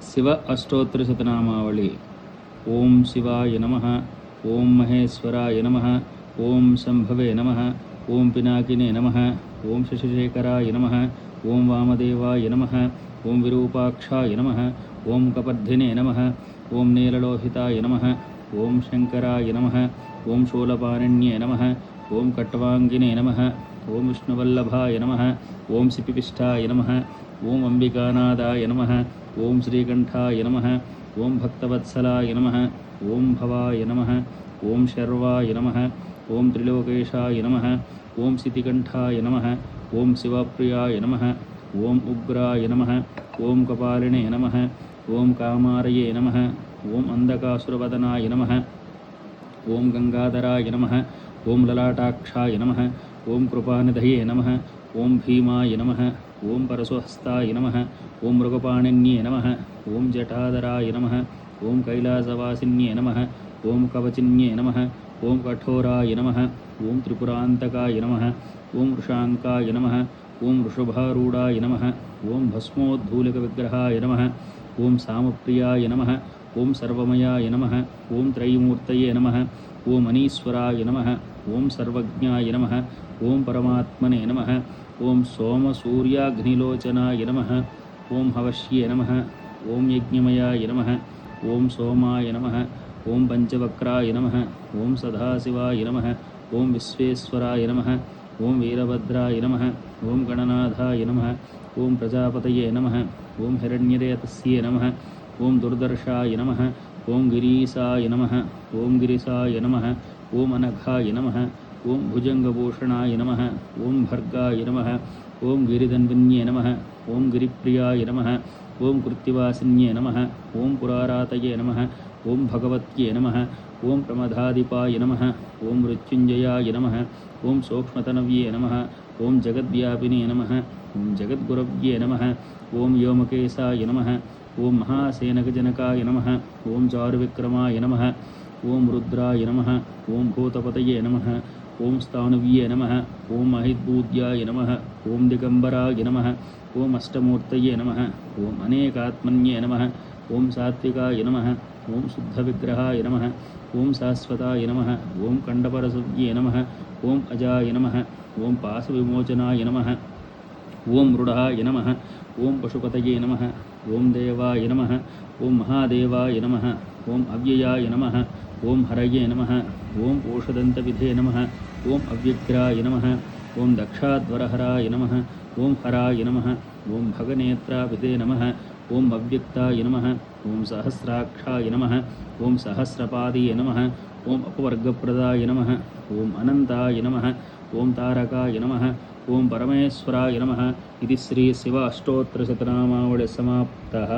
శివ అష్టోత్తరశతనామావళి. ఓం శివాయ నమః, ఓం మహేశ్వరాయ నమః, ఓం శంభవే నమః, ఓం పినాకినే నమః, ఓం శశిశేఖరాయ నమః, ఓం వామదేవాయ నమః, ఓం విరూపాక్షాయ నమః, ఓం కపర్ధినే నమః, ఓం నీలలోహితాయ నమః, ఓం శంకరాయ నమః, ఓం శూలపాణిన్యే నమః, ఓం కట్వాంగినే నమః, ఓం విష్ణువల్లభాయ నమః, ఓం సిపిపిష్టాయ నమః, ఓం అంబికానాదాయ నమః, ఓం శ్రీకంఠాయ నమః, ఓం భక్తవత్సలాయ నమః, ఓం భవాయ నమః, ఓం శర్వాయ నమః, ఓం త్రిలోకేశాయ నమః, ఓం సితికంఠాయ నమః, ఓం శివప్రియాయ నమః, ఓం ఉగ్రాయ నమః, ఓం కపాలినే నమః, ఓం కామారయే నమః, ఓం అంధకాసురవదనాయ నమః, ఓం గంగాధరాయ నమః, ఓం లలాటాక్షాయ నమః, ఓం కృపానిధయే నమః, ఓం భీమాయ నమః, ఓం పరశుహస్తాయ నమః, ఓం మృగపాణిన్యే నమః, ఓం జటాధరాయ నమః, ఓం కైలాసవాసిన్యే నమః, ఓం కవచిన్యే నమః, ఓం కఠోరాయ నమః, ఓం త్రిపురాంతకాయ నమః, ఓం వృషాంకాయ నమః, ఓం వృషభారూఢాయ నమః, ఓం భస్మోద్ధూలిక విగ్రహాయ నమః, ఓం సామప్రియాయ నమః, ఓం సర్వమయాయ నమః, ఓం త్రైమూర్తయే నమః, ఓం అనీశ్వరాయ నమః, ఓం సర్వజ్ఞాయ నమః, ఓం పరమాత్మనే నమః, ఓం సోమసూర్యాగ్నిలోచనాయ నమః, ఓం హవశ్యే నమః, ఓం యజ్ఞమయాయ నమః, ఓం సోమాయ నమః, ఓం పంచవక్రాయ నమః, ఓం సదాశివాయ నమః, ఓం విశ్వేశ్వరాయ నమః, ఓం వీరభద్రాయ నమః, ఓం గణనాథాయ నమః, ఓం ప్రజాపతయే నమః, ఓం హిరణ్యరేతస్యే నమః, ఓం దుర్దర్శాయ నమః, ఓం గిరీశాయ నమః, ఓం గిరిశాయ నమః, ఓం అనఘాయ నమః, ఓం భుజంగభూషణాయ నమః, ఓం భర్గాయ నమః, ఓం గిరిధన్విన్యే నమః, ఓం గిరిప్రియాయ నమః, ఓం కృత్తివాసిన్యే నమః, ఓం పురారాతయే నమః, ఓం భగవత్యే నమః, ఓం ప్రమదాధిపాయ నమః, ఓం మృత్యుంజయాయ నమః, ఓం సూక్ష్మతనవ్యే నమః, ఓం జగద్వ్యాపినే నమః, ఓం జగద్గురవ్యే నమః, ఓం వ్యోమకేశాయ నమః, ఓం మహాసేనకజనకాయ నమః, ఓం చారువిక్రమాయ నమః, ఓం రుద్రాయ నమః, ఓం భూతపతయే నమః, ఓం స్థాణువ్యే నమః, ఓం మహిద్బూద్యాయ నమః, ఓం దిగంబరాయ నమః, ఓం అష్టమూర్తయే నమః, ఓం అనేకాత్మన్యే నమః, ఓం సాత్వికాయ నమః, ఓం శుద్ధవిగ్రహాయ నమః, ఓం శాశ్వతాయ నమః, ఓం కండపరసవ్యే నమః, ఓం అజాయ నమః, ఓం పాశవిమోచనాయ నమః, ఓం మృడాయ నమః, ఓం పశుపతయే నమః, ఓం దేవాయ నమః, ఓం మహాదేవాయ నమః, ఓం అవ్యయాయ నమః, ఓం హరయే నమః, ఓం ఓషదంతవిధే నమః, ఓం అవ్యగ్రాయ నమః, ఓం దక్షాధ్వరహరాయ నమః, ఓం హరాయ నమః, ఓం భగనేత్రాభిధే నమః, ఓం అవ్యక్తాయ నమః, ఓం సహస్రాక్షాయ నమః, ఓం సహస్రపాదయే నమః, ఓం అపవర్గప్రదాయ నమః, ఓం అనంతాయ నమః, ఓం తారకాయ నమః, ఓం పరమేశ్వరాయ నమః. ఇది శ్రీ శివ అష్టోత్తరశతనామావళి సమాప్తః.